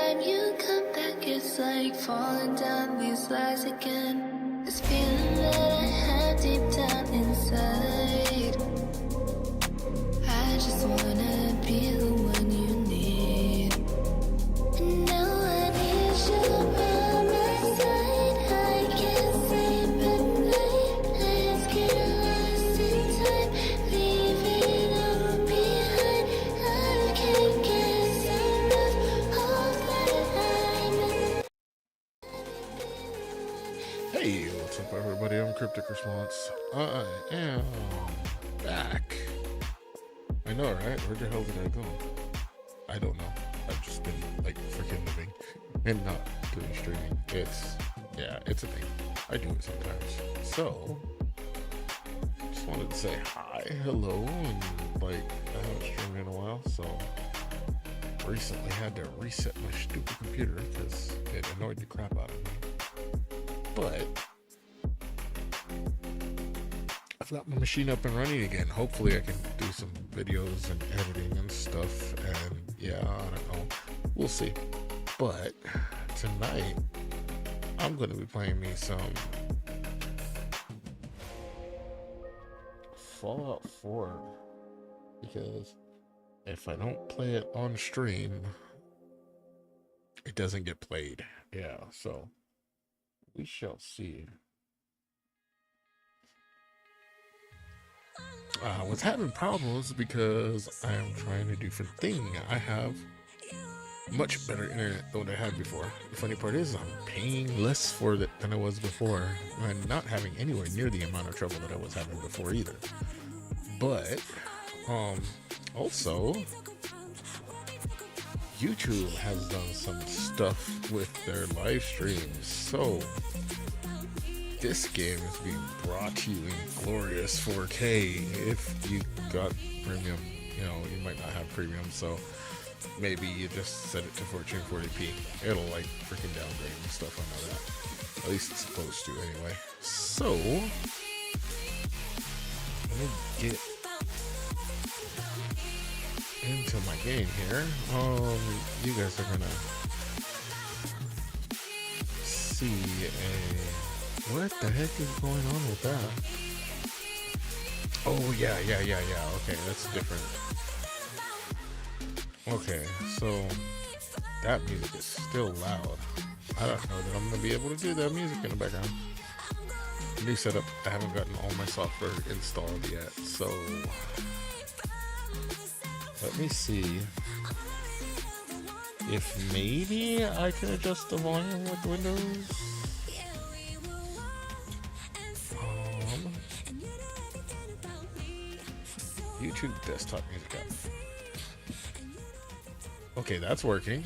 time you come back, it's like falling down these lies again. This feeling that I have deep down inside. I just wanna be the one you need. And now I need you by my side. I can't sleep at night. Let's get lost in time. Leave it all behind. I can't get enough of that. Hey, what's up everybody? I'm Cryptic Response. I am back. I know, right? Where the hell did I go? I don't know. I've just been like freaking living and not doing streaming. It's a thing. I do it sometimes. So just wanted to say hi, hello, and like I haven't streamed in a while, so recently had to reset my stupid computer because it annoyed the crap out of me. But I've got my machine up and running again. Hopefully I can do some videos and editing and stuff, and yeah, I don't know, we'll see. But tonight I'm going to be playing me some Fallout 4, because if I don't play it on stream, it doesn't get played. Yeah, so we shall see. I was having problems because I am trying to do different thing. I have much better internet than what I had before. The funny part is I'm paying less for it than I was before, and not having anywhere near the amount of trouble that I was having before either. But also YouTube has done some stuff with their live streams, so this game is being brought to you in glorious 4K. If you got premium, you know, you might not have premium, so maybe you just set it to 1440p. It'll like freaking downgrade and stuff, I know that. At least it's supposed to anyway. So let me get into my game here. You guys are gonna see what the heck is going on with that? Oh yeah. Okay, that's different. Okay, so that music is still loud. I don't know that I'm gonna be able to do that music in the background. New setup. I haven't gotten all my software installed yet, so let me see if maybe I can adjust the volume with Windows. YouTube desktop music app. Okay, that's working.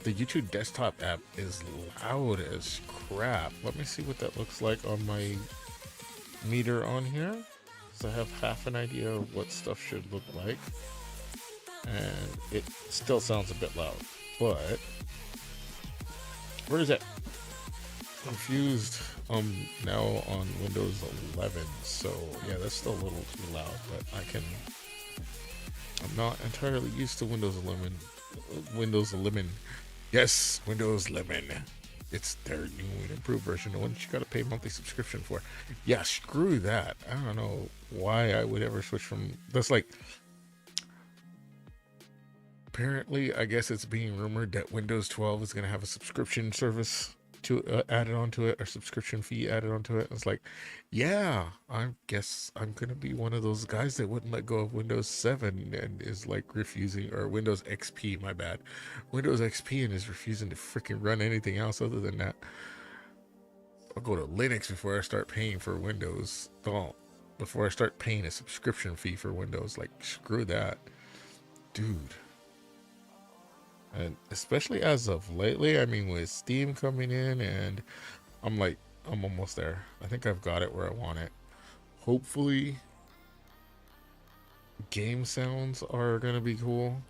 The YouTube desktop app is loud as crap. Let me see what that looks like on my meter on here, so I have half an idea of what stuff should look like. And it still sounds a bit loud, but where is it? Confused. Now on Windows 11, so yeah, that's still a little too loud, but I'm not entirely used to Windows 11. Yes, Windows 11. It's their new and improved version, the one that you gotta pay a monthly subscription for. Yeah, screw that. I don't know why I would ever switch from, that's like, apparently I guess it's being rumored that Windows 12 is gonna have a subscription service to added onto it, or subscription fee added onto it. It's like, yeah, I guess I'm gonna be one of those guys that wouldn't let go of Windows 7 and is like refusing, or Windows XP, my bad, Windows XP, and is refusing to freaking run anything else other than that. I'll go to Linux before I start paying for Windows. Before I start paying a subscription fee for Windows. Like, screw that, dude. And especially as of lately, I mean, with Steam coming in, and I'm almost there. I think I've got it where I want it. Hopefully game sounds are gonna be cool.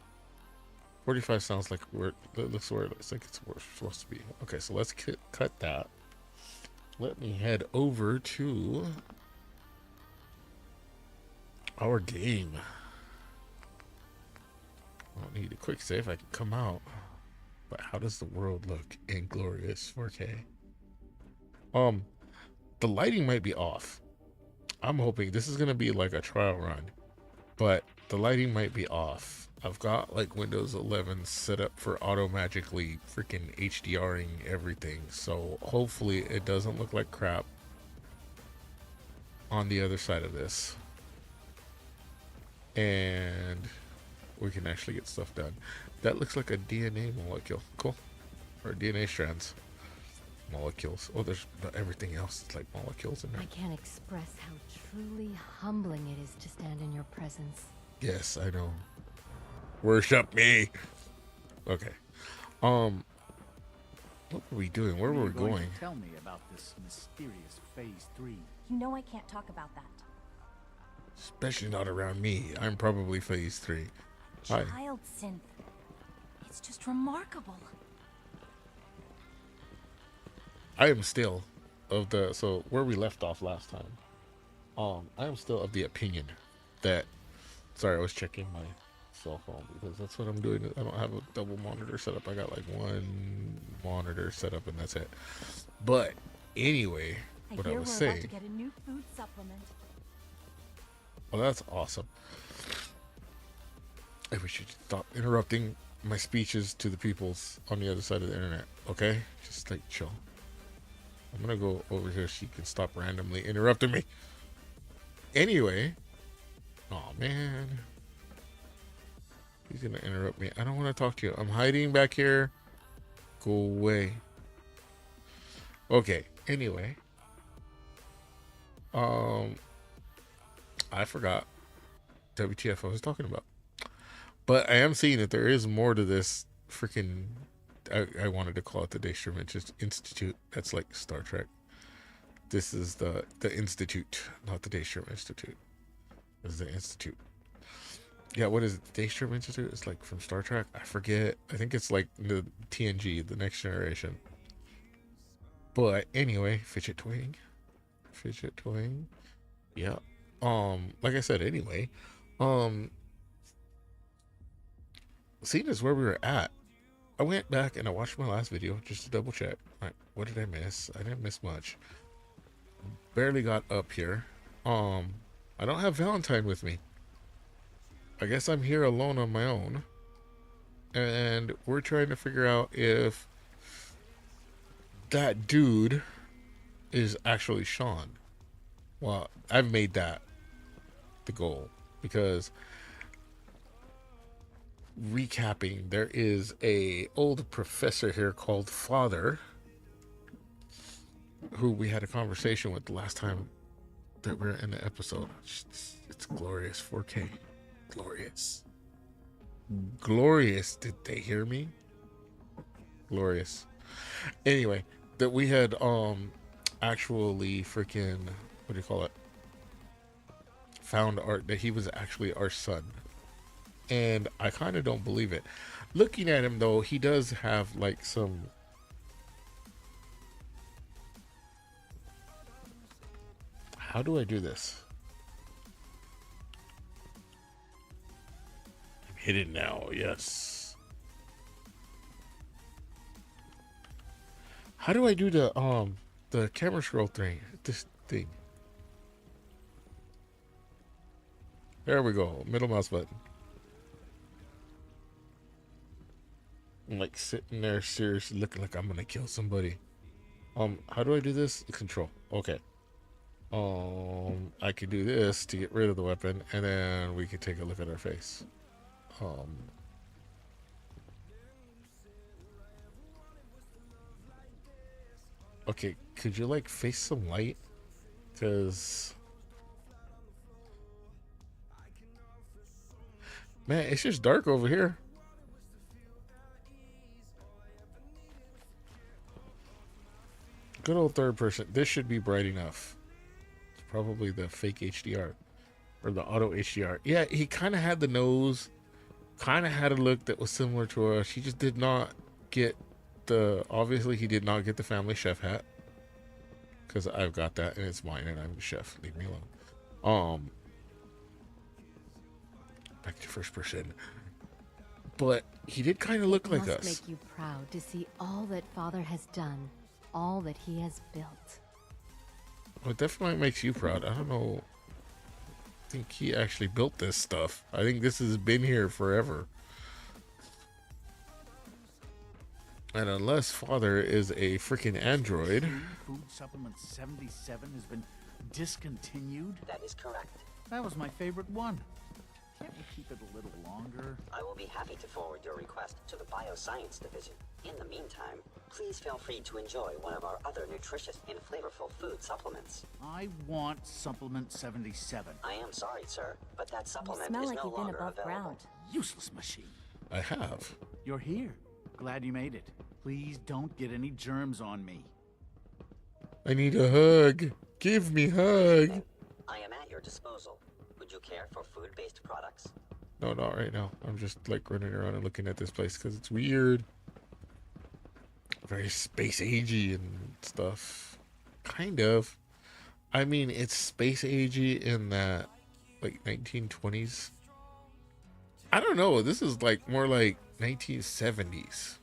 45 sounds like where it looks like it's where it's supposed to be. Okay, so let's cut that. Let me head over to our game. I don't need a quick save. I can come out. But how does the world look in glorious 4K? The lighting might be off. I'm hoping this is gonna be like a trial run, but the lighting might be off. I've got like Windows 11 set up for automatically freaking HDRing everything, so hopefully it doesn't look like crap on the other side of this, and we can actually get stuff done. That looks like a DNA molecule. Cool. Or DNA strands. Molecules. Oh, there's everything else. It's like molecules in there. I can't express how truly humbling it is to stand in your presence. Yes, I know. Worship me. Okay. What were we doing? Where were we going? Tell me about this mysterious Phase 3. You know I can't talk about that. Especially not around me. I'm probably Phase 3. Hi. Child synth. It's just remarkable. I am still of the, so where we left off last time, I am still of the opinion that, sorry, I was checking my cell phone because that's what I'm doing. I don't have a double monitor set up. I got like one monitor set up and that's it. But anyway, what I was saying. About to get a new food supplement. Well, that's awesome. I wish you'd stop interrupting my speeches to the peoples on the other side of the internet, okay? Just like chill. I'm gonna go over here so you can stop randomly interrupting me. Anyway. Oh man. He's gonna interrupt me. I don't want to talk to you. I'm hiding back here. Go away. Okay. Anyway. I forgot WTF I was talking about. But I am seeing that there is more to this freaking, I wanted to call it the Daystrom Institute. That's like Star Trek. This is the Institute, not the Daystrom Institute. This is the Institute. Yeah, what is it? The Daystrom Institute? It's like from Star Trek? I forget. I think it's like the TNG, the Next Generation. But anyway, fidget toying. Fidget toying. Yeah. Like I said, anyway. Seeing as where we were at, I went back and I watched my last video just to double check. Right, what did I miss? I didn't miss much. Barely got up here. I don't have Valentine with me. I guess I'm here alone on my own. And we're trying to figure out if that dude is actually Sean. Well, I've made that the goal because recapping, there is a old professor here called Father who we had a conversation with the last time that we were in the episode. It's glorious 4K. Glorious. Glorious. Did they hear me? Glorious. Anyway, that we had actually freaking, what do you call it? Found art that he was actually our son. And I kind of don't believe it. Looking at him though, he does have like some, how do I do this? I'm hidden now, yes. How do I do the camera scroll thing? This thing. There we go. Middle mouse button. I'm like sitting there seriously looking like I'm gonna kill somebody. How do I do this? Control. Okay. I could do this to get rid of the weapon, and then we could take a look at our face. Okay, could you like face some light? Because man, it's just dark over here. Good old third person. This should be bright enough. It's probably the fake HDR or the auto HDR. Yeah, he kind of had the nose, kind of had a look that was similar to us. He just did not get the, obviously he did not get the family chef hat, because I've got that and it's mine and I'm the chef. Leave me alone. Back to first person. but he did kind of look It like must us. make you proud to see all that Father has done, all that he has built. Well, it definitely makes you proud. I don't know. I think he actually built this stuff. I think this has been here forever. And unless Father is a freaking android. Food supplement 77 has been discontinued? That is correct. That was my favorite one. Can't we keep it a little longer? I will be happy to forward your request to the Bioscience Division. In the meantime, please feel free to enjoy one of our other nutritious and flavorful food supplements. I want supplement 77. I am sorry, sir, but that You supplement smell is like no you've been longer above available. ground. Useless machine. I have. You're here. Glad you made it. Please don't get any germs on me. I need a hug. Give me hug. I am at your disposal. Would you care for food-based products? No, not right now. I'm just like running around and looking at this place because it's weird. Very space agey and stuff. Kind of. I mean, it's space agey in that like 1920s. I don't know. This is like more like 1970s.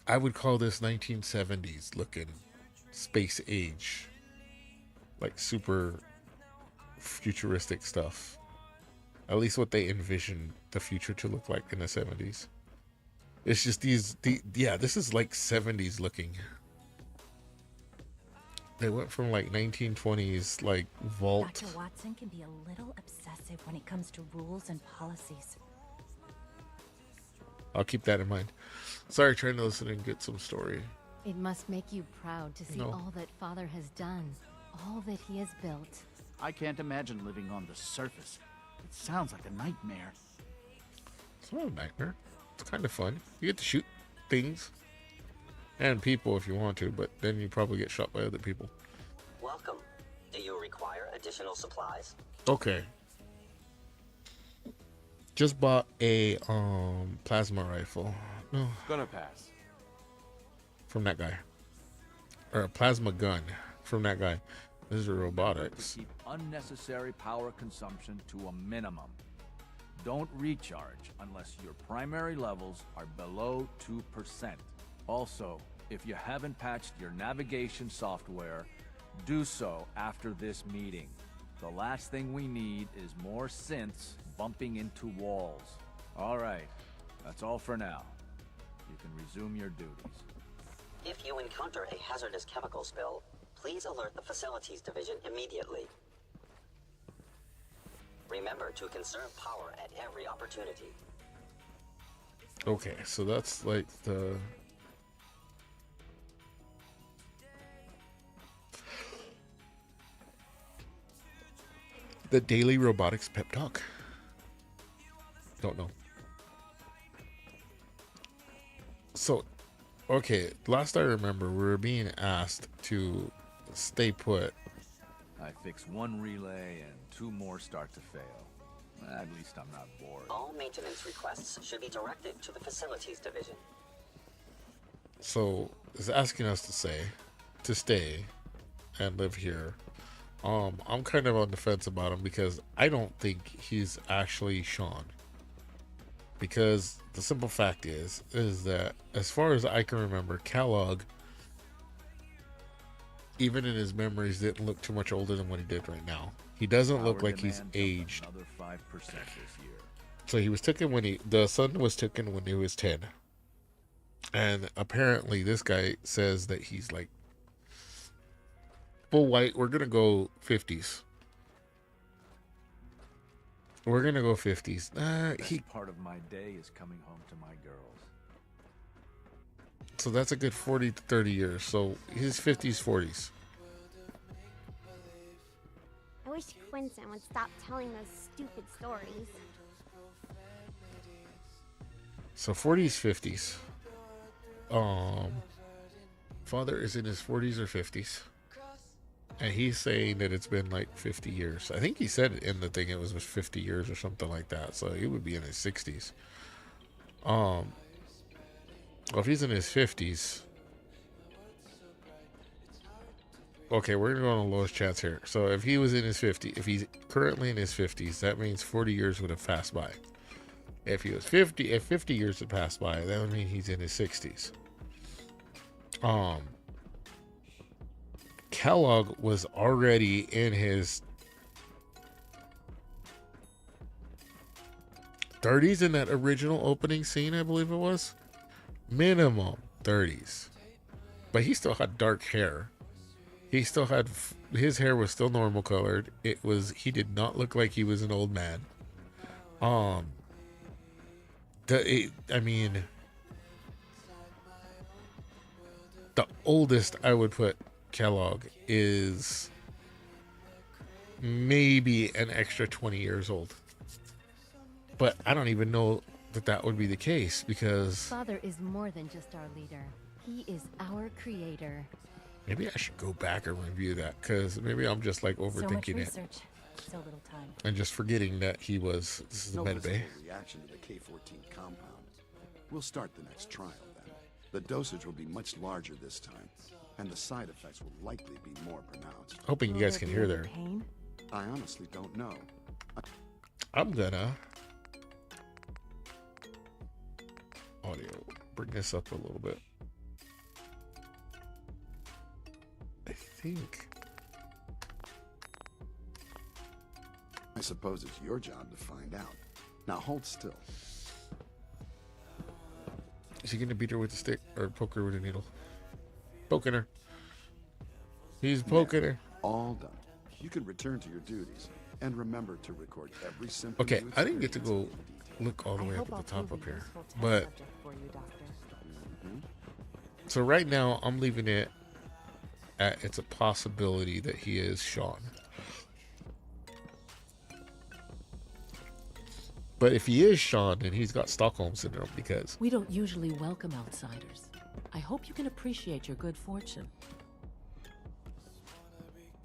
I would call this 1970s looking space age. Like super futuristic stuff. At least what they envisioned the future to look like in the 70s. It's just yeah, this is like 70s looking. They went from like 1920s like vault. Dr. Watson can be a little obsessive when it comes to rules and policies. I'll keep that in mind. Sorry, trying to listen and get some story. It must make you proud to see No. all that Father has done, all that he has built. I can't imagine living on the surface. It sounds like a nightmare. It's not a nightmare. It's kind of fun. You get to shoot things and people if you want to, but then you probably get shot by other people. Welcome. Do you require additional supplies? Okay. Just bought a plasma rifle. No, Gonna pass. from that guy. Or a plasma gun from that guy. This is To robotics. keep unnecessary power consumption to a minimum. Don't recharge unless your primary levels are below 2%. Also, if you haven't patched your navigation software, do so after this meeting. The last thing we need is more synths bumping into walls. All right, that's all for now. You can resume your duties. If you encounter a hazardous chemical spill, please alert the Facilities Division immediately. Remember to conserve power at every opportunity. Okay, so that's like the daily robotics pep talk. Don't know. So, okay, last I remember, we were being asked to stay put. I fix one relay and 2 more start to fail. At least I'm not bored. All maintenance requests should be directed to the Facilities Division. So, it's asking us to stay and live here. I'm kind of on the fence about him because I don't think he's actually Sean. Because the simple fact is that as far as I can remember, Kellogg, even in his memories, didn't look too much older than what he did right now. He doesn't look Power like he's demand jumped aged. Another 5% this year. So he was taken the son was taken when he was 10. And apparently this guy says that he's like full white. We're going to go 50s. We're going to go 50s. Best part of my day is coming home to my girls. So that's a good 40 to 30 years. So his 50s, 40s. I wish Quinton would stop telling those stupid stories. So 40s, 50s. Father is in his 40s or 50s. And he's saying that it's been like 50 years. I think he said in the thing it was 50 years or something like that. So he would be in his 60s. Well, if he's in his 50s, Okay, we're gonna go on the lowest chance here. So if he was in his 50, if he's currently in his 50s, that means 40 years would have passed by. If he was 50, if 50 years had passed by, that would mean he's in his 60s. Kellogg was already in his 30s in that original opening scene, I believe it was. Minimum 30s. But he still had dark hair. He still had, his hair was still normal colored. He did not look like he was an old man. I mean, the oldest I would put Kellogg is maybe an extra 20 years old. But I don't even know that would be the case, because Father is more than just our leader. He is our creator. maybe I should go back and review that, because maybe I'm just like So much overthinking it research, so little time. and just forgetting that this is the med bay. Reaction to the K-14 compound. We'll start the next trial then. The dosage will be much larger this time, and the side effects will likely be more pronounced. Hoping you guys can hear there. Pain? I honestly don't know. I'm gonna audio bring this up a little bit. I think I suppose it's your job to find out. Now hold still. is he gonna beat her with a stick or poke her with a needle? Poking her. He's poking her. All done. You can return to your duties and remember to record every symptom. Okay, you I didn't get to go experience in detail. look all the way up I'll at the top prove up a here, useful test but subject for you, Doctor. so right now I'm leaving it at it's a possibility that he is Sean. But if he is Sean, then he's got Stockholm syndrome, because We don't usually welcome outsiders. I hope you can appreciate your good fortune.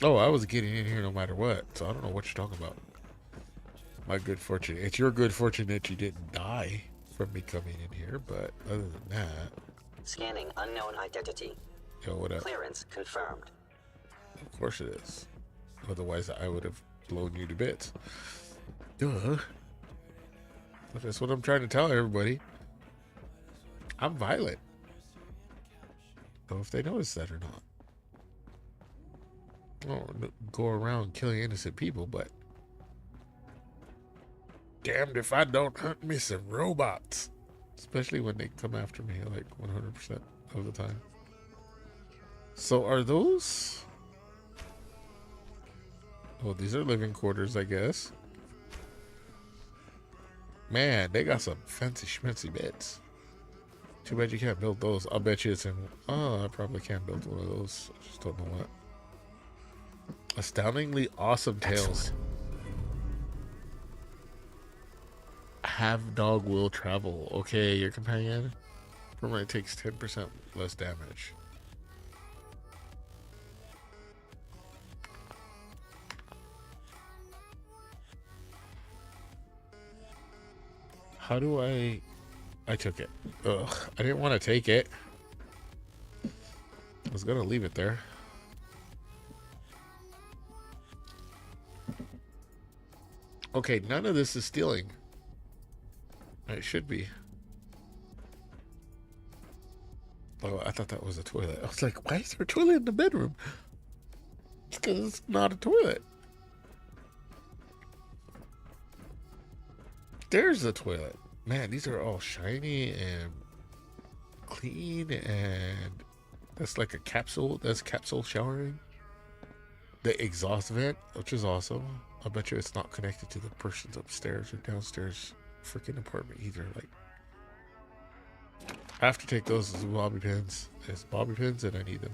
oh, I was getting in here no matter what, so I don't know what you're talking about. My good fortune. It's your good fortune that you didn't die from me coming in here, but other than that, Scanning unknown identity. yo, what up? Clearance confirmed. Of course it is. Otherwise, I would have blown you to bits. Duh. But that's what I'm trying to tell everybody. I'm violent. Don't know if they notice that or not. I don't go around killing innocent people, but damned if I don't hunt me some robots. Especially when they come after me like 100% of the time. So are those... oh, these are living quarters, I guess. Man, they got some fancy schmancy beds. Too bad you can't build those. I'll bet you it's in... oh, I probably can build one of those. I just don't know what. Astoundingly awesome tales. Have dog will travel. Okay, your companion permanently takes 10% less damage. How do I took it. Ugh, I didn't want to take it. I was gonna leave it there. Okay, none of this is stealing. It should be. Oh, I thought that was a toilet. I was like, why is there a toilet in the bedroom? It's because it's not a toilet. There's the toilet. Man, these are all shiny and clean, and that's like a capsule. That's capsule showering. The exhaust vent, which is awesome. I bet you it's not connected to the person's upstairs or downstairs freaking apartment either. Like, I have to take those as bobby pins. As bobby pins, and I need them.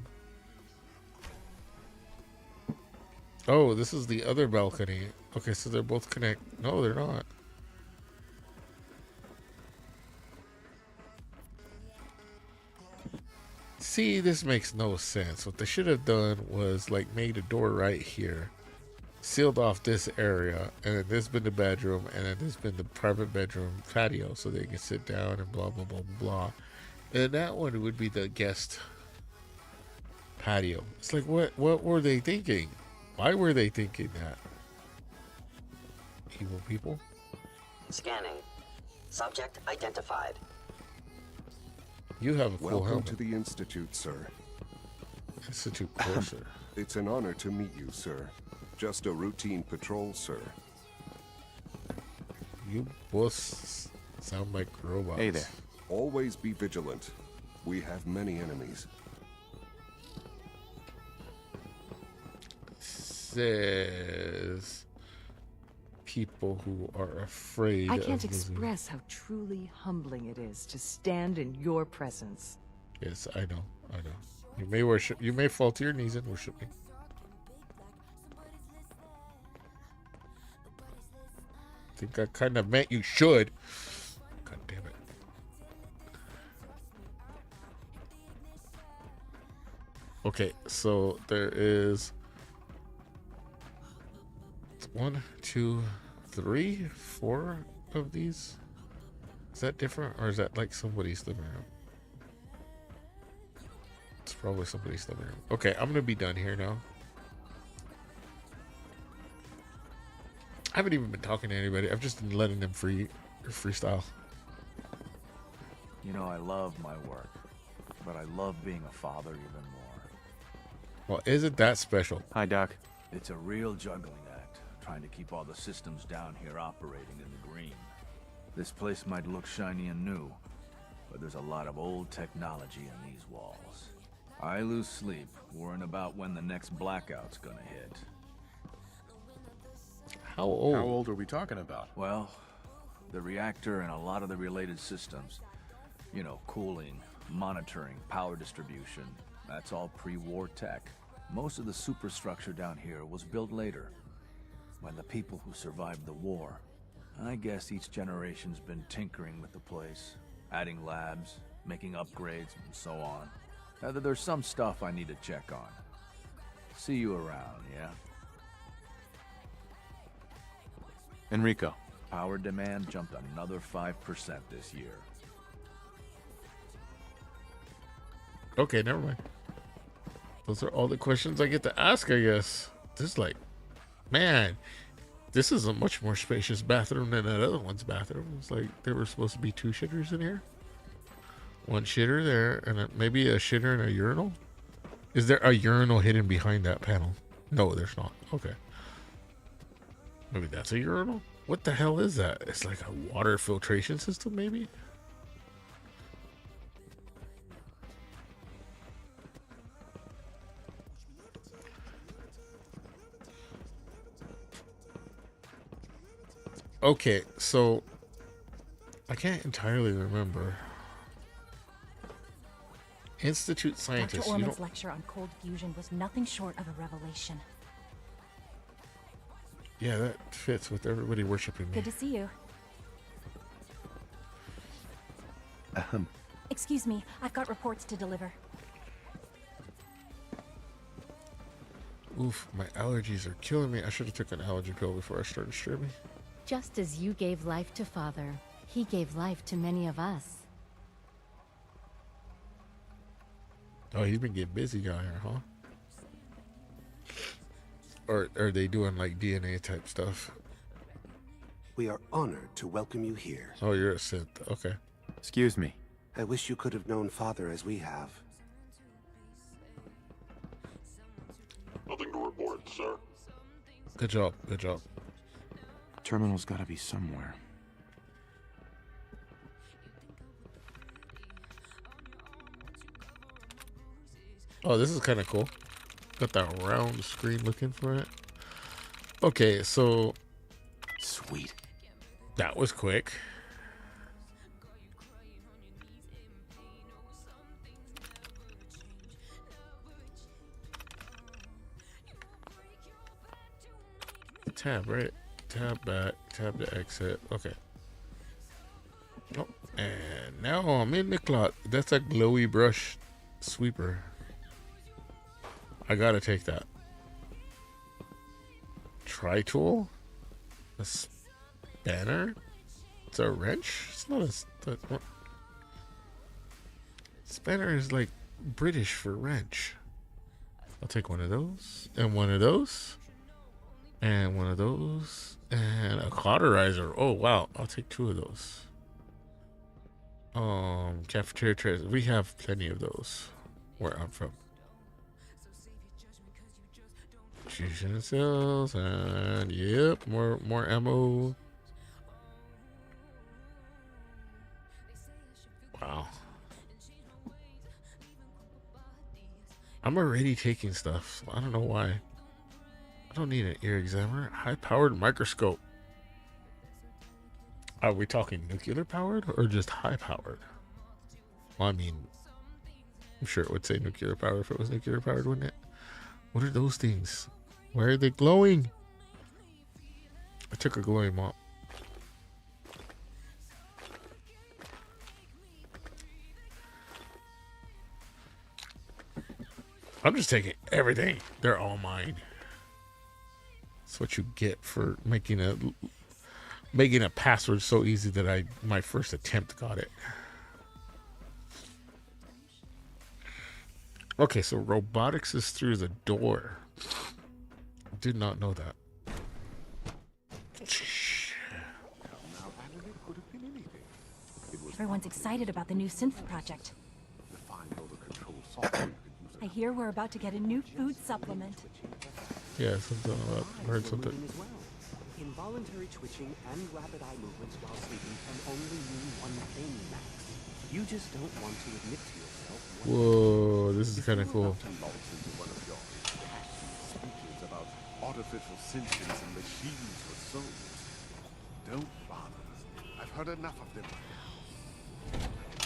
Oh, this is the other balcony. Okay, so they're both connect. No, they're not. See, this makes no sense. What they should have done was like made a door right here, sealed off this area, and then this been the bedroom, and then this been the private bedroom patio, so they can sit down and blah blah blah blah blah. And that one would be the guest patio. It's like, what were they thinking? Why were they thinking that? Evil people. Scanning. Subject identified. You have a cool Welcome helmet. to the Institute, sir. Institute closer. It's an honor to meet you, sir. Just a routine patrol, sir. You both sound like robots. Hey there. Always be vigilant. We have many enemies. Says people who are afraid. I can't of losing. express how truly humbling it is to stand in your presence. Yes, I know. You may worship. You may fall to your knees and worship me. I think I kind of meant you should. God damn it. Okay, so there is 1, 2, 3, 4 of these. Is that different, or is that like somebody's living room? It's probably somebody's living room. Okay, I'm gonna be done here now. I haven't even been talking to anybody. I've just been letting them freestyle. You know, I love my work, but I love being a father even more. Well, isn't that special? Hi, Doc. It's a real juggling act, trying to keep all the systems down here operating in the green. This place might look shiny and new, but there's a lot of old technology in these walls. I lose sleep worrying about when the next blackout's gonna hit. How old? How old are we talking about? Well, the reactor and a lot of the related systems, you know, cooling, monitoring, power distribution, that's all pre-war tech. Most of the superstructure down here was built later, when the people who survived the war. I guess each generation's been tinkering with the place, adding labs, making upgrades, and so on. There's some stuff I need to check on. See you around, yeah? Enrico. Power demand jumped another 5% this year. Okay, never mind. Those are all the questions I get to ask, I guess. This is like, man, this is a much more spacious bathroom than that other one's bathroom. It's like there were supposed to be 2 shitters in here. 1 shitter there, and maybe a shitter and a urinal. Is there a urinal hidden behind that panel? No, there's not. Okay. Maybe that's a urinal? What the hell is that? It's like a water filtration system, maybe? Okay, so I can't entirely remember. Institute scientist. Dr. Orman's lecture on cold fusion was nothing short of a revelation. Yeah, that fits with everybody worshiping me. Good to see you. Excuse me, I've got reports to deliver. Oof, my allergies are killing me. I should have took an allergy pill before I started streaming. Just as you gave life to Father, he gave life to many of us. Oh, he's been getting busy down here, huh? Or are they doing like DNA type stuff? We are honored to welcome you here. Oh, you're a synth. Okay. Excuse me. I wish you could have known Father as we have. Nothing to report, sir. Good job. Good job. Terminal's gotta be somewhere. Oh, this is kind of cool. Got that round screen looking for it. Okay, so... Sweet. That was quick. Tab, right? Tab back, tab to exit. Okay. Oh, and now I'm in the clock. That's a glowy brush sweeper. I gotta take that. Tri-tool? A spanner? It's a wrench? It's not a... Spanner is like British for wrench. I'll take one of those, and one of those, and one of those, and a cauterizer. Oh wow, I'll take two of those. Cafeteria trays. We have plenty of those where I'm from. Fusion cells, and yep, more ammo. Wow. I'm already taking stuff. I don't know why. I don't need an ear examiner. High-powered microscope. Are we talking nuclear powered or just high powered? Well, I mean, I'm sure it would say nuclear powered if it was nuclear powered, wouldn't it? What are those things? Why are they glowing? I took a glowing mop. I'm just taking everything. They're all mine. That's what you get for making a password so easy that my first attempt got it. Okay, so robotics is through the door. Did not know that. Everyone's excited about the new synth project. I hear we're about to get a new food supplement. Yeah, something about heard something. Involuntary twitching and rapid eye movements while sleeping can only mean one thing, Max. You just don't want to admit to yourself. Whoa, this is kind of cool. About artificial sentience and machines with souls. Don't bother. I've heard enough of them by now.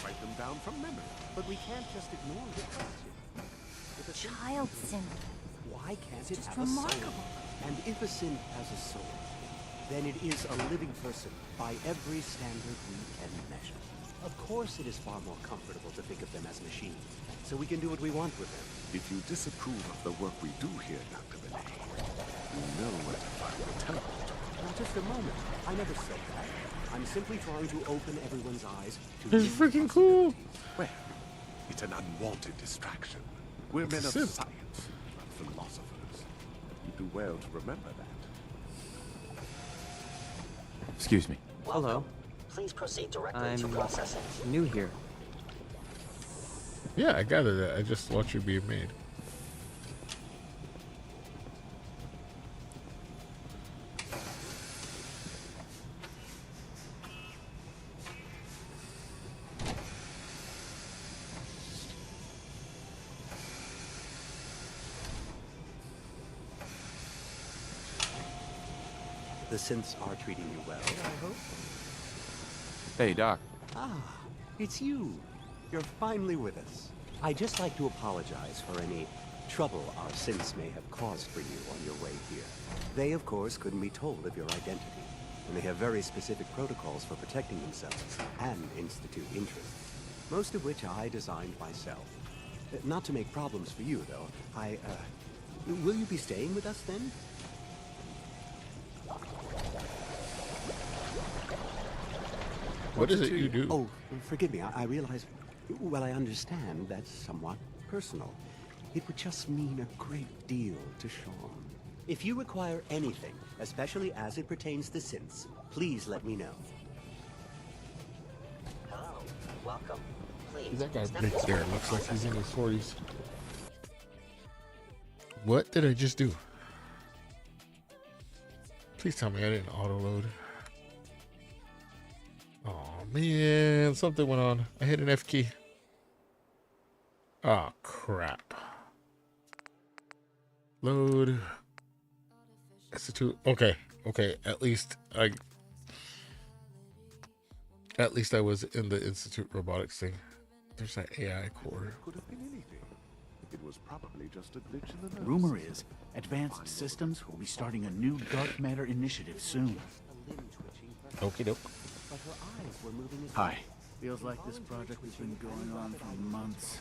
Write them down from memory. But we can't just ignore the question. Child synth. Why can't it Just have a remarkable. soul? And if a synth has a soul, then it is a living person by every standard we can measure. Of course it is far more comfortable to think of them as machines, so we can do what we want with them. If you disapprove of the work we do here, Dr. Benet, you know where to find the teleporter. Now just a moment. I never said that. I'm simply trying to open everyone's eyes to This is freaking cool. Well, it's an unwanted distraction. We're men of science, not philosophers. You do well to remember that. Excuse me. Hello. Please proceed directly to processing. New here. Yeah, I gathered that. I just watched you being made. The synths are treating you well, I hope. Hey, Doc. Ah, it's you. You're finally with us. I'd just like to apologize for any trouble our synths may have caused for you on your way here. They, of course, couldn't be told of your identity, and they have very specific protocols for protecting themselves and institute interests, most of which I designed myself. Not to make problems for you, though. Will you be staying with us then? What is it you do? Oh, forgive me. I realize... Well, I understand that's somewhat personal. It would just mean a great deal to Sean. If you require anything, especially as it pertains to synths, please let me know. Hello. Welcome. Please. That guy big there looks like he's in his 40s. What did I just do? Please tell me I didn't auto-load. Oh man, something went on. I hit an F key. Oh crap. Load. Institute. Okay. At least I was in the Institute robotics thing. There's that AI core. Could have been anything. It was probably just a glitch in the nerve. Rumor is, Advanced Systems will be starting a new dark matter initiative soon. Okie doke. Hi. Feels like this project has been going on for months.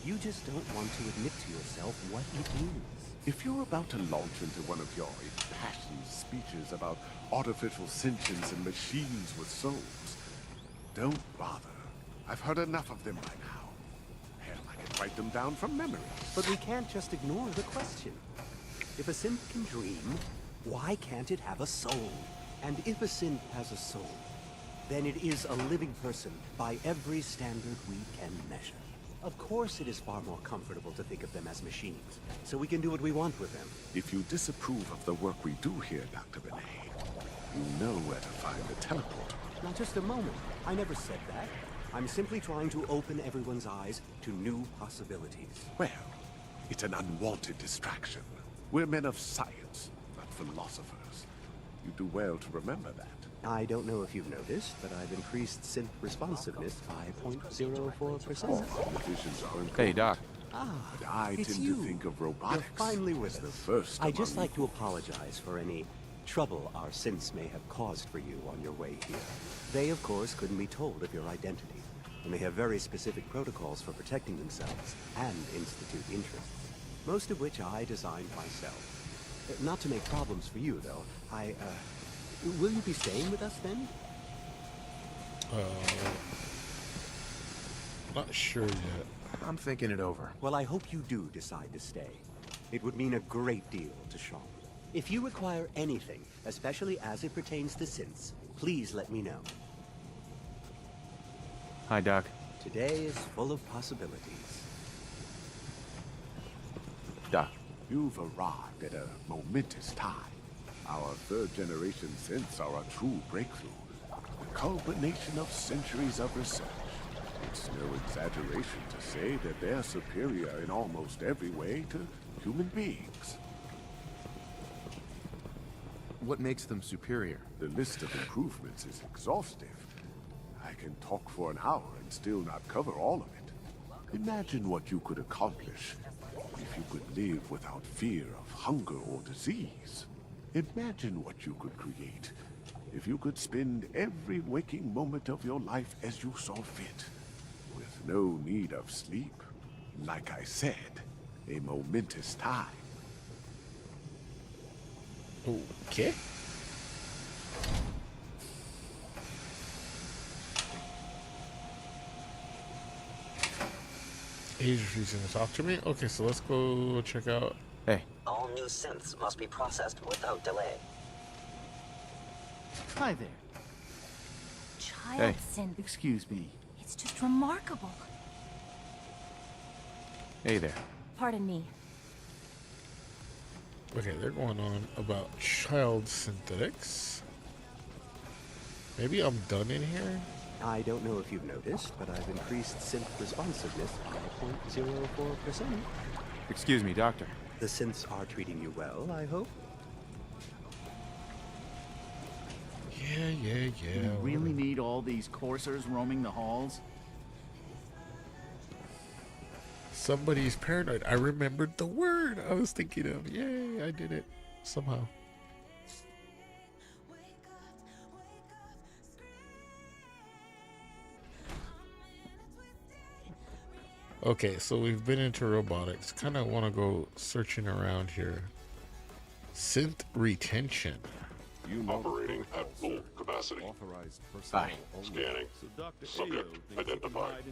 You just don't want to admit to yourself what it is. If you're about to launch into one of your impassioned speeches about artificial sentience and machines with souls, don't bother. I've heard enough of them by now. Hell, I can Write them down from memory. But we can't just ignore the question. If a synth can dream, why can't it have a soul? And if a synth has a soul, then it is a living person by every standard we can measure. Of course it is far more comfortable to think of them as machines, so we can do what we want with them. If you disapprove of the work we do here, Dr. Benet, you know where to find the teleporter. Now just a moment. I never said that. I'm simply trying to open everyone's eyes to new possibilities. Well, it's an unwanted distraction. We're men of science, not philosophers. You do well to remember that. I don't know if you've noticed, but I've increased synth responsiveness by 0.04%. Hey, Doc. Ah, but I it's tend you. to think of robotics. You're finally with as the us. first I'd just among like to apologize for any trouble our synths may have caused for you on your way here. They, of course, couldn't be told of your identity, and they have very specific protocols for protecting themselves and institute interests, most of which I designed myself. Not to make problems for you, though. Will you be staying with us then? Not sure yet. I'm thinking it over. Well, I hope you do decide to stay. It would mean a great deal to Sean. If you require anything, especially as it pertains to synths, please let me know. Hi, Doc. Today is full of possibilities. Doc. You've arrived at a momentous time. Our third-generation synths are a true breakthrough, the culmination of centuries of research. It's no exaggeration to say that they're superior in almost every way to human beings. What makes them superior? The list of improvements is exhaustive. I can talk for an hour and still not cover all of it. Imagine what you could accomplish if you could live without fear of hunger or disease. Imagine what you could create if you could spend every waking moment of your life as you saw fit, with no need of sleep. Like I said, a momentous time. Okay. He's refusing to talk to me? Okay, so let's go check out... Hey. All new synths must be processed without delay. Hi there. Child synth. Excuse me. It's just remarkable. Hey there. Pardon me. Okay, they're going on about child synthetics. Maybe I'm done in here? I don't know if you've noticed, but I've increased synth responsiveness by 0.04%. Excuse me, Doctor. The synths are treating you well, I hope? Yeah. Do you really need all these coursers roaming the halls? Somebody's paranoid. I remembered the word I was thinking of. Yay, I did it. Somehow. Okay, so we've been into robotics. Kind of want to go searching around here. Synth retention. Operating at full capacity. Hi. Scanning. Subject identified.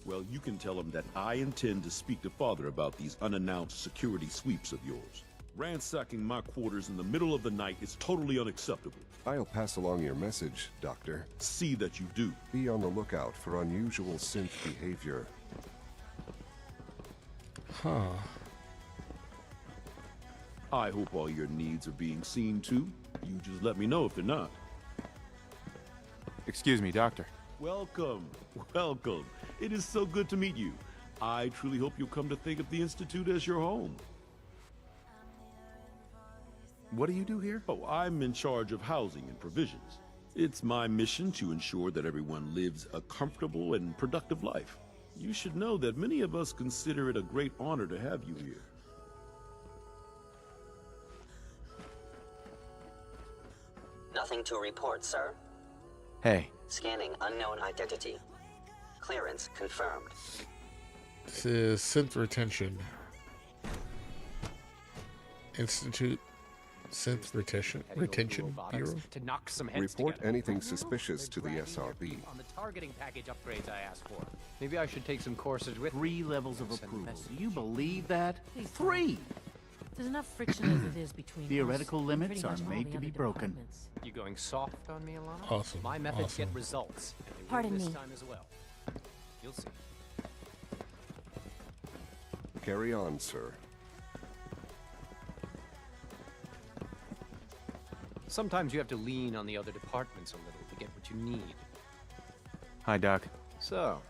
Well, you can tell him that I intend to speak to Father about these unannounced security sweeps of yours. Ransacking my quarters in the middle of the night is totally unacceptable. I'll pass along your message, Doctor. See that you do. Be on the lookout for unusual synth behavior. Huh. I hope all your needs are being seen to. You just let me know if they're not. Excuse me, Doctor. Welcome. Welcome. It is so good to meet you. I truly hope you'll come to think of the Institute as your home. What do you do here? Oh, I'm in charge of housing and provisions. It's my mission to ensure that everyone lives a comfortable and productive life. You should know that many of us consider it a great honor to have you here. Nothing to report, sir. Hey. Scanning unknown identity. Clearance confirmed. This is synth retention. Institute Synth Retention Bureau? To knock some heads Report together. anything suspicious to the SRB. On the targeting package upgrades I asked for. Maybe I should take some courses with 3 levels of approval. Do you believe that? Please 3! There's enough friction as it is between us Theoretical and limits pretty are much all made the to be other broken. departments. You going soft on me, Alana? Awesome. My methods awesome. get results. And they will Pardon this me. time as well. You'll see. Carry on, sir. Sometimes you have to lean on the other departments a little to get what you need. Hi, Doc. So,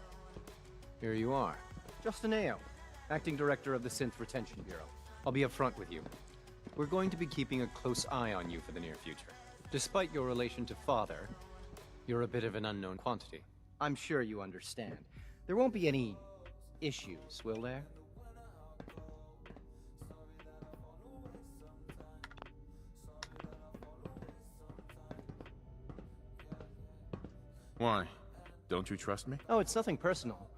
here you are. Justin Ayo, Acting Director of the Synth Retention Bureau. I'll be upfront with you. We're going to be keeping a close eye on you for the near future. Despite your relation to Father, you're a bit of an unknown quantity. I'm sure you understand. There won't be any issues, will there? Why? Don't you trust me? Oh, it's nothing personal.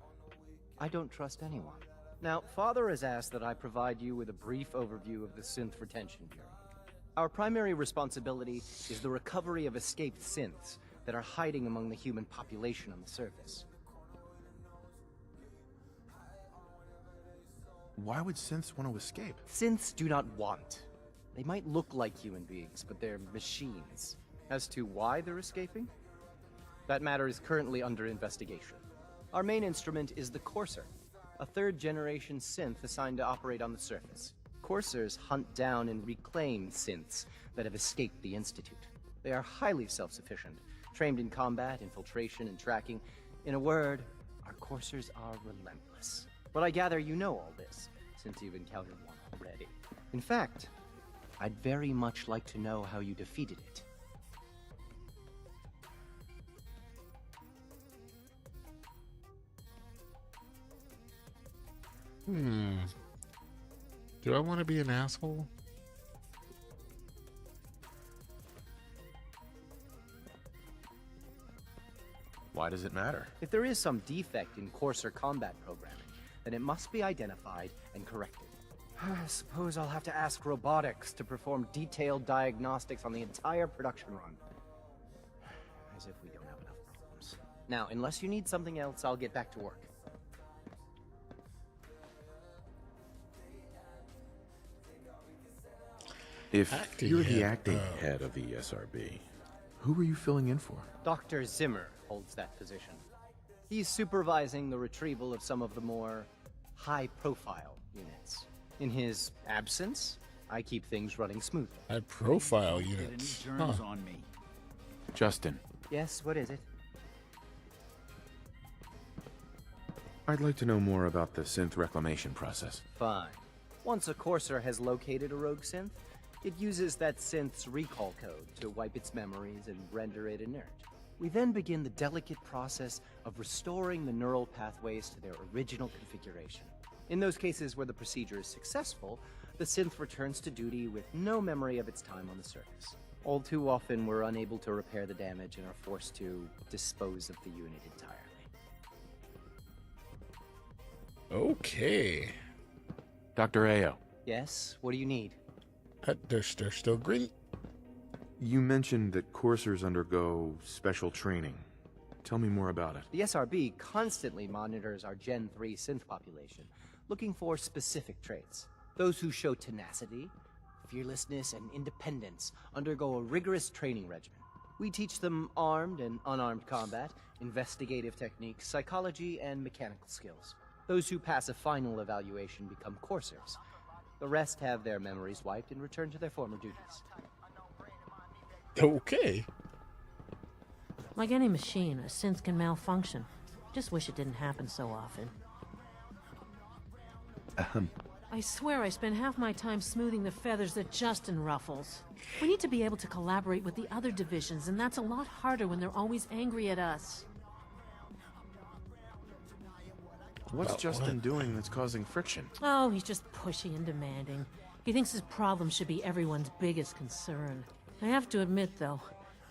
I don't trust anyone. Now, Father has asked that I provide you with a brief overview of the Synth Retention Bureau. Our primary responsibility is the recovery of escaped synths that are hiding among the human population on the surface. Why would synths want to escape? Synths do not want. They might look like human beings, but they're machines. As to why they're escaping? That matter is currently under investigation. Our main instrument is the Courser, a third-generation synth assigned to operate on the surface. Coursers hunt down and reclaim synths that have escaped the Institute. They are highly self-sufficient, trained in combat, infiltration, and tracking. In a word, our Coursers are relentless. But I gather you know all this, since you've encountered one already. In fact, I'd very much like to know how you defeated it. Do I want to be an asshole? Why does it matter? If there is some defect in Courser combat programming, then it must be identified and corrected. I suppose I'll have to ask robotics to perform detailed diagnostics on the entire production run. As if we don't have enough problems. Now, unless you need something else, I'll get back to work. If Acting you're the head, acting oh. head of the SRB, who are you filling in for? Dr. Zimmer holds that position. He's supervising the retrieval of some of the more high-profile units. In his absence, I keep things running smoothly. High-profile Get any units. germs Huh. on me. Justin, Yes, what is it? I'd like to know more about the synth reclamation process. Fine. Once a Courser has located a rogue synth, it uses that synth's recall code to wipe its memories and render it inert. We then begin the delicate process of restoring the neural pathways to their original configuration. In those cases where the procedure is successful, the synth returns to duty with no memory of its time on the surface. All too often, we're unable to repair the damage and are forced to dispose of the unit entirely. Okay. Dr. Ayo, Yes, what do you need? They're still green. you mentioned that coursers undergo special training. Tell me more about it. The SRB constantly monitors our Gen 3 synth population, looking for specific traits. Those who show tenacity, fearlessness, and independence undergo a rigorous training regimen. We teach them armed and unarmed combat, investigative techniques, psychology, and mechanical skills. Those who pass a final evaluation become coursers. The rest have their memories wiped and return to their former duties. Okay. Like any machine, a synth can malfunction. Just wish it didn't happen so often. I swear I spend half my time smoothing the feathers that Justin ruffles. We need to be able to collaborate with the other divisions, and that's a lot harder when they're always angry at us. What's About Justin what? doing that's causing friction? Oh, he's just pushy and demanding. He thinks his problem should be everyone's biggest concern. I have to admit, though,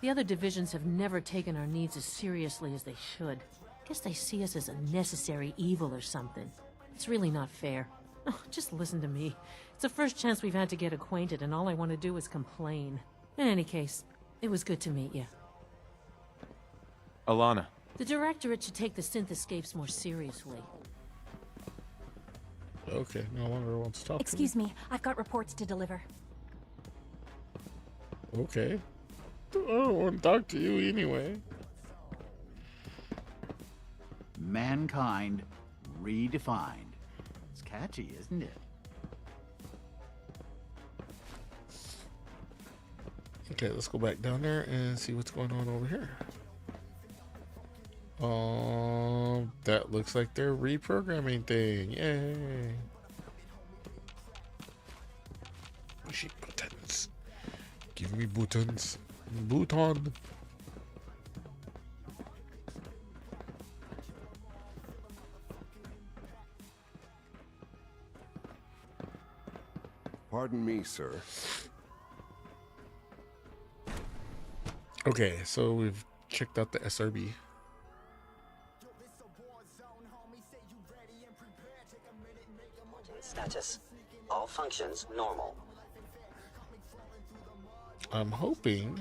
the other divisions have never taken our needs as seriously as they should. Guess they see us as a necessary evil or something. It's really not fair. Oh, just listen to me. It's the first chance we've had to get acquainted, and all I want to do is complain. In any case, it was good to meet you. Alana. The Directorate should take the synth escapes more seriously. Okay, no longer wants to talk Excuse me, I've got reports to deliver. to me. Okay. I don't want to talk to you anyway. Mankind redefined. It's catchy, isn't it? Okay, let's go back down there and see what's going on over here. That looks like their reprogramming thing. Yay. Pushing buttons. Give me buttons. Button. Pardon me, sir. Okay, so we've checked out the SRB. Status. All functions normal. I'm hoping,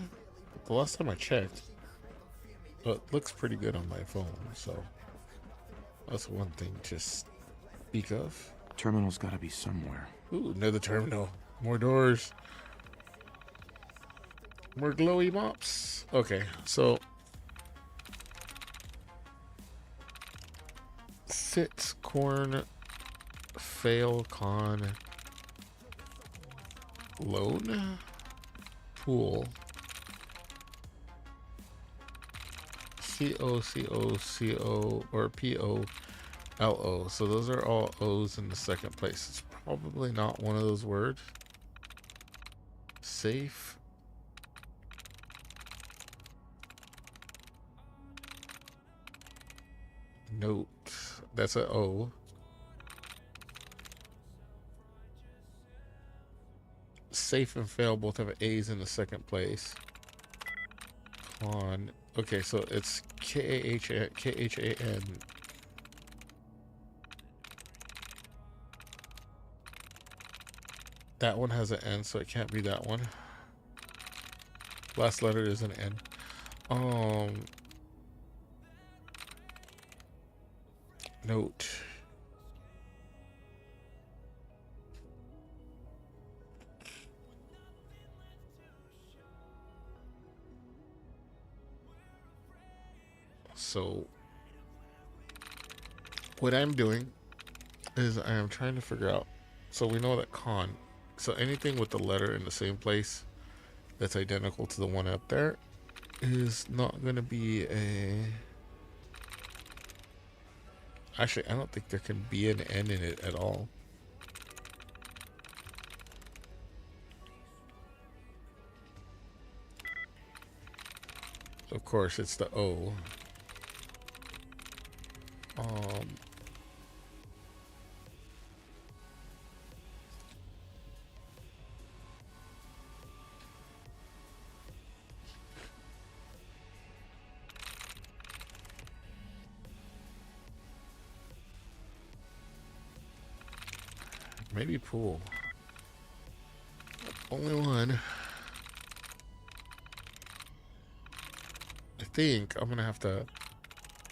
the last time I checked, it looks pretty good on my phone, so that's one thing to speak of. Terminal's gotta be somewhere. Ooh, another terminal. More doors. More glowy mops. Okay, so Sits, corn, fail, con, loan, pool, COCO or POLO. So those are all O's in the second place. It's probably not one of those words. Safe. Note. That's a O. Safe and fail both have A's in the second place. Con. Okay, so it's K-H-A-N. That one has an N, so it can't be that one. Last letter is an N. Note. So what I'm doing is I am trying to figure out, so we know that con, so anything with the letter in the same place that's identical to the one up there is not going to be a, actually I don't think there can be an N in it at all. Of course it's the O. Maybe pool. Only one. I think I'm gonna have to,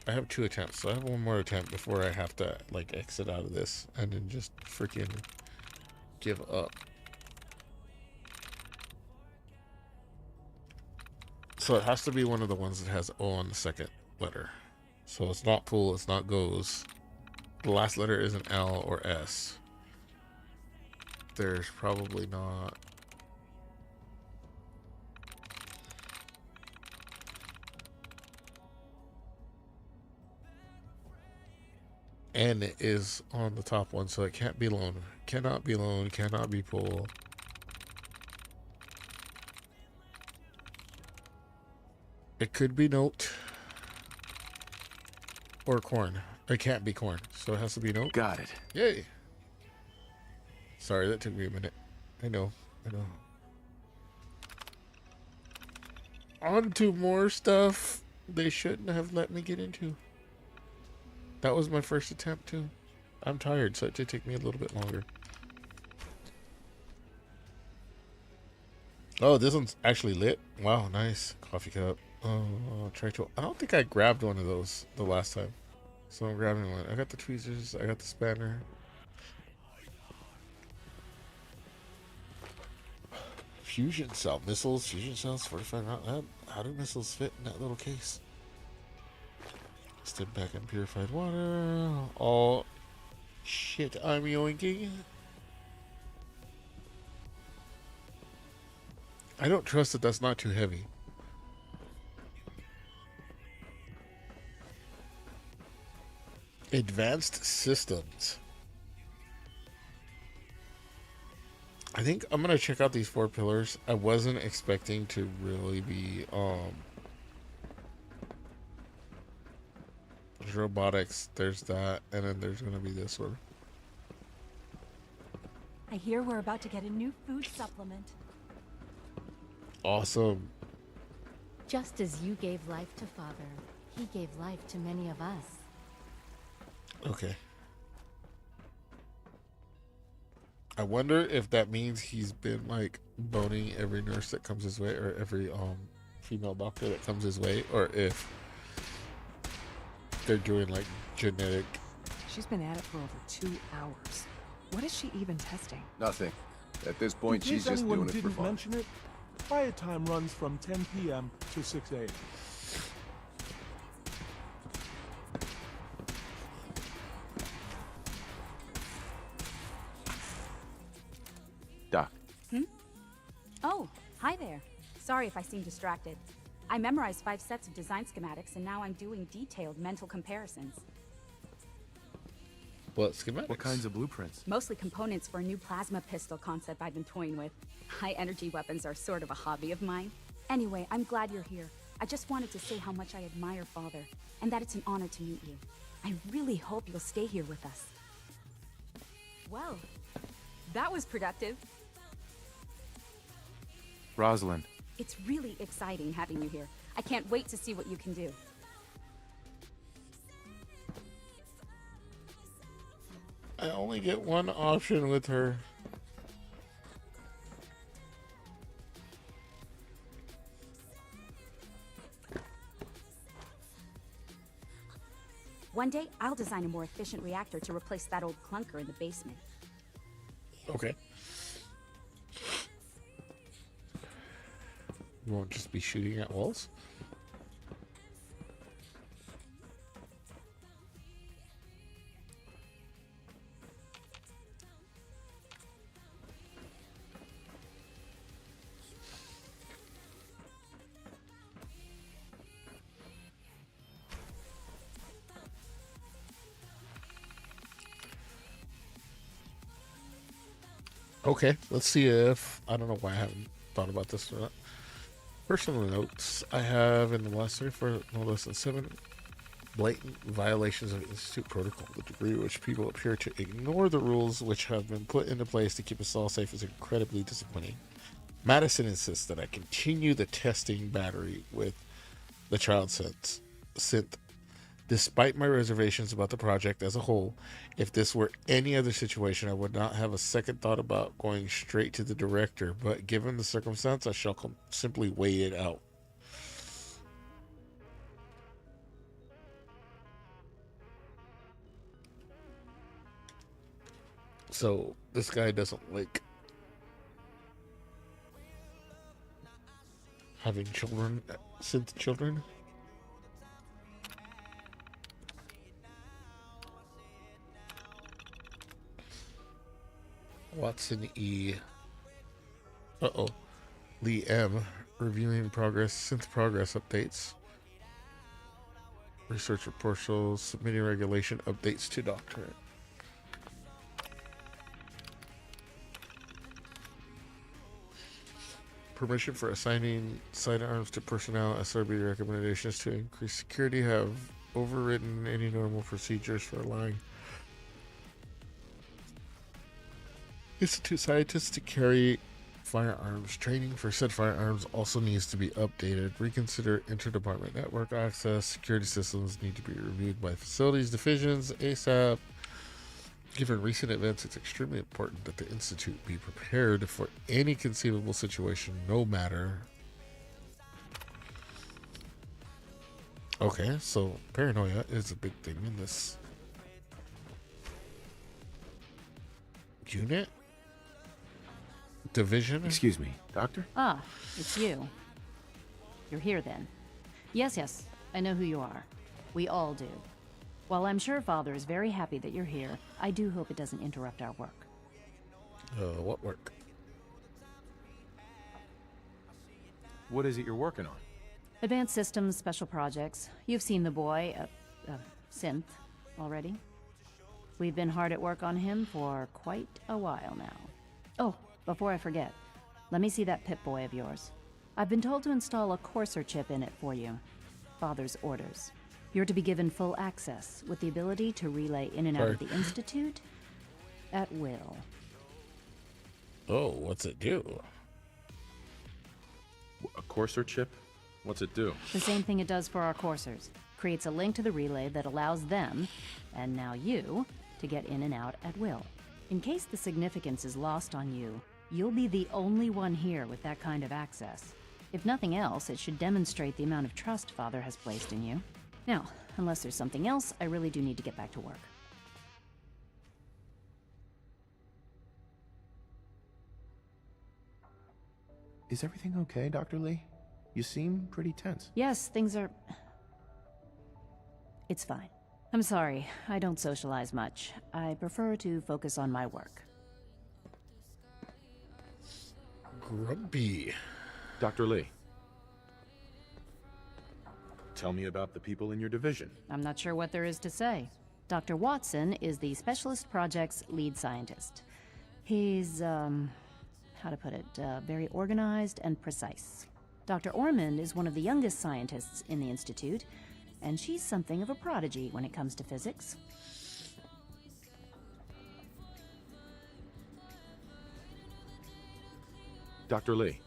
I have 2 attempts, so I have one more attempt before I have to like exit out of this and then just freaking give up. So it has to be one of the ones that has O on the second letter. So it's not pool, it's not goes. The last letter is an L or S. There's probably not. N is on the top one, so it can't be loan. Cannot be loan, cannot be pool. It could be note. Or corn. It can't be corn, so it has to be note. Got it. Yay. Sorry, that took me a minute. I know. On to more stuff they shouldn't have let me get into. That was my first attempt too. I'm tired, so it did take me a little bit longer. Oh, this one's actually lit. Wow, nice. Coffee cup. Try to. I don't think I grabbed one of those the last time. So I'm grabbing one. I got the tweezers. I got the spanner. Fusion cell. Missiles. Fusion cells. 45 round. How do missiles fit in that little case? Step back and purified water. Oh, shit. I'm yoinking. I don't trust that that's not too heavy. Advanced systems. I think I'm gonna check out these 4 pillars. I wasn't expecting to really be there's robotics, there's that, and then there's gonna be this one. I hear we're about to get a new food supplement. Awesome. Just as you gave life to Father, he gave life to many of us. Okay. I wonder if that means he's been like boning every nurse that comes his way, or every female doctor that comes his way, or if they're doing like genetic. She's been at it for over 2 hours. What is she even testing? Nothing. At this point, In she's case just anyone doing it for didn't fun. mention it, fire time runs from 10 p.m. to 6 a.m. Doc. Oh, hi there. Sorry if I seem distracted. I memorized 5 sets of design schematics, and now I'm doing detailed mental comparisons. What schematics? What kinds of blueprints? Mostly components for a new plasma pistol concept I've been toying with. High-energy weapons are sort of a hobby of mine. Anyway, I'm glad you're here. I just wanted to say how much I admire Father, and that it's an honor to meet you. I really hope you'll stay here with us. Well, that was productive. Rosalind. It's really exciting having you here. I can't wait to see what you can do. I only get one option with her. One day, I'll design a more efficient reactor to replace that old clunker in the basement. Okay. You won't just be shooting at walls? Okay, let's see if... I don't know why I haven't thought about this or not. Personal notes. I have in the last 34, no less than 7 blatant violations of Institute protocol. The degree to which people appear to ignore the rules which have been put into place to keep us all safe is incredibly disappointing. Madison insists that I continue the testing battery with the child synth. Despite my reservations about the project as a whole, if this were any other situation, I would not have a second thought about going straight to the director, but given the circumstance, I shall simply wait it out. So, this guy doesn't like having children, synth children. Watson E. Uh-oh. Lee M. Reviewing progress, synth progress updates. Research reports, submitting regulation updates to doctorate. Permission for assigning sidearms to personnel. SRB recommendations to increase security have overridden any normal procedures for allowing Institute scientists to carry firearms. Training for said firearms also needs to be updated. Reconsider interdepartment network access. Security systems need to be reviewed by facilities divisions ASAP. Given recent events, it's extremely important that the Institute be prepared for any conceivable situation, no matter. Okay, so paranoia is a big thing in this unit? Division? Excuse me, Doctor? Ah, it's you. You're here then. Yes, I know who you are. We all do. While I'm sure Father is very happy that you're here, I do hope it doesn't interrupt our work. What work? What is it you're working on? Advanced systems, special projects. You've seen the boy, Synth, already. We've been hard at work on him for quite a while now. Oh, before I forget, let me see that Pip-Boy of yours. I've been told to install a Courser chip in it for you. Father's orders. You're to be given full access, with the ability to relay in and out of the Institute at will. Oh, what's it do? A Courser chip? What's it do? The same thing it does for our coursers. Creates a link to the relay that allows them, and now you, to get in and out at will. In case the significance is lost on you, you'll be the only one here with that kind of access. If nothing else, it should demonstrate the amount of trust Father has placed in you. Now, unless there's something else, I really do need to get back to work. Is everything okay, Dr. Lee? You seem pretty tense. Yes, things are... It's fine. I'm sorry, I don't socialize much. I prefer to focus on my work. Grumpy. Dr. Lee. Tell me about the people in your division. I'm not sure what there is to say. Dr. Watson is the Specialist Project's lead scientist. He's, how to put it, very organized and precise. Dr. Ormond is one of the youngest scientists in the Institute, and she's something of a prodigy when it comes to physics. Dr. Lee.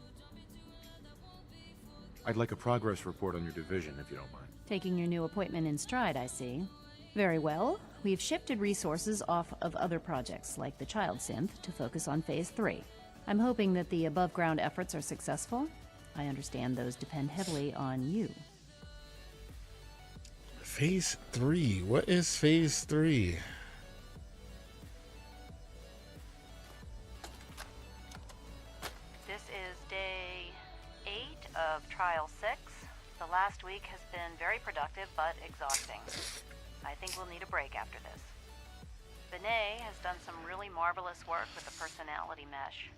I'd like a progress report on your division, if you don't mind. Taking your new appointment in stride, I see. Very well. We've shifted resources off of other projects, like the Child Synth, to focus on Phase 3. I'm hoping that the above-ground efforts are successful. I understand those depend heavily on you. Phase 3? What is Phase 3? This is day 8 of Trial 6. The last week has been very productive, but exhausting. I think we'll need a break after this. Benet has done some really marvelous work with the personality mesh.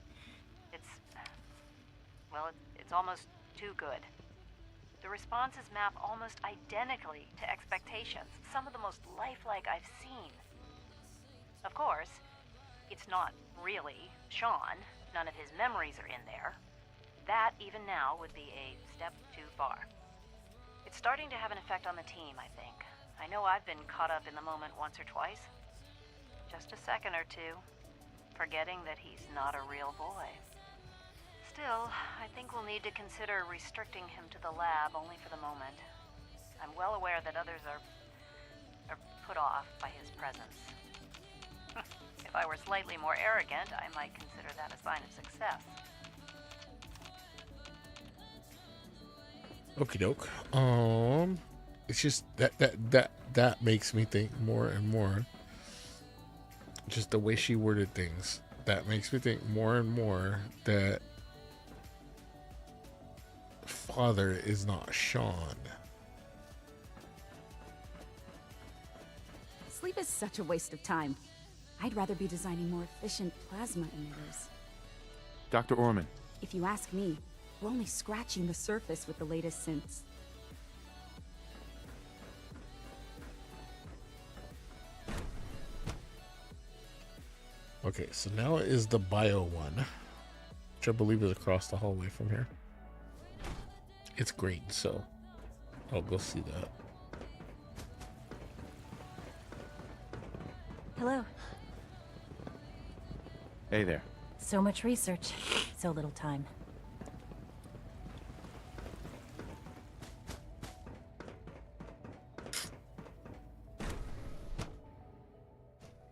It's almost too good. The responses map almost identically to expectations, some of the most lifelike I've seen. Of course, it's not really Sean. None of his memories are in there. That, even now, would be a step too far. It's starting to have an effect on the team, I think. I know I've been caught up in the moment once or twice. Just a second or two, forgetting that he's not a real boy. Still, I think we'll need to consider restricting him to the lab only for the moment. I'm well aware that others are put off by his presence. If I were slightly more arrogant, I might consider that a sign of success. Okie doke. It's just that makes me think more and more. Just the way she worded things. That makes me think more and more that Father is not Sean. Sleep is such a waste of time. I'd rather be designing more efficient plasma emitters. Dr. Orman. If you ask me, we're only scratching the surface with the latest synths. Okay, so now it is the bio one, which I believe is across the hallway from here. It's green, so I'll go see that. Hello. Hey there. So much research, so little time.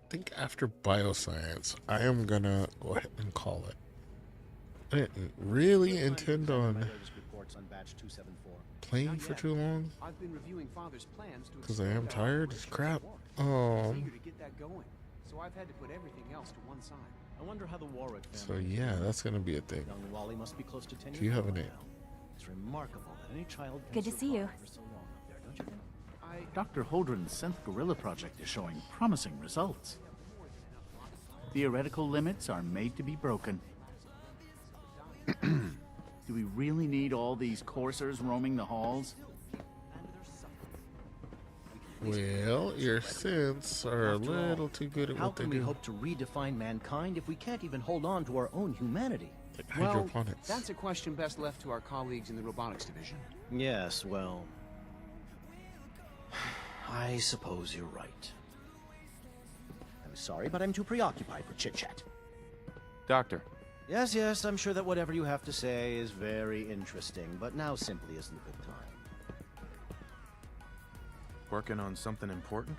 think after bioscience, I am gonna go ahead and call it. I didn't really intend on playing for too long because I am tired as crap. So I've had to put everything else to one side. I wonder how the Warwick So yeah, that's gonna be a thing. Young Wally must be close to 10 Do you have a name? It's remarkable that any child can Good to see you. survive for so long up there, don't you think? Dr. Holdren's synth gorilla project is showing promising results. Theoretical limits are made to be broken. Do we really need all these coursers roaming the halls? Well, your synths are a After all, little too good at how what they can we do. hope to redefine mankind if we can't even hold on to our own humanity? Well, hydroponics. That's a question best left to our colleagues in the robotics division. Yes, well, I suppose you're right. I'm sorry, but I'm too preoccupied for chit-chat. Doctor. Yes, yes, I'm sure that whatever you have to say is very interesting, but now simply isn't a good time. Working on something important?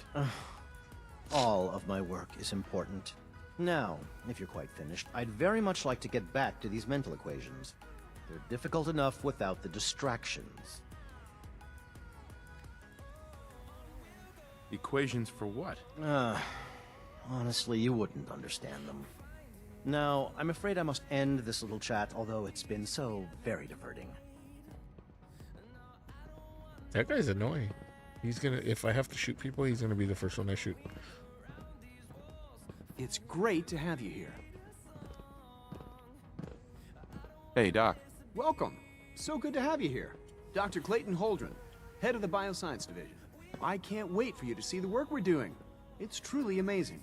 All of my work is important. Now, if you're quite finished, I'd very much like to get back to these mental equations. They're difficult enough without the distractions. Equations for what? Honestly, you wouldn't understand them. Now, I'm afraid I must end this little chat, although it's been so very diverting. That guy's annoying. He's gonna, if I have to shoot people, he's gonna be the first one I shoot. It's great to have you here. Hey, Doc. Welcome. So good to have you here. Dr. Clayton Holdren, head of the Bioscience Division. I can't wait for you to see the work we're doing. It's truly amazing.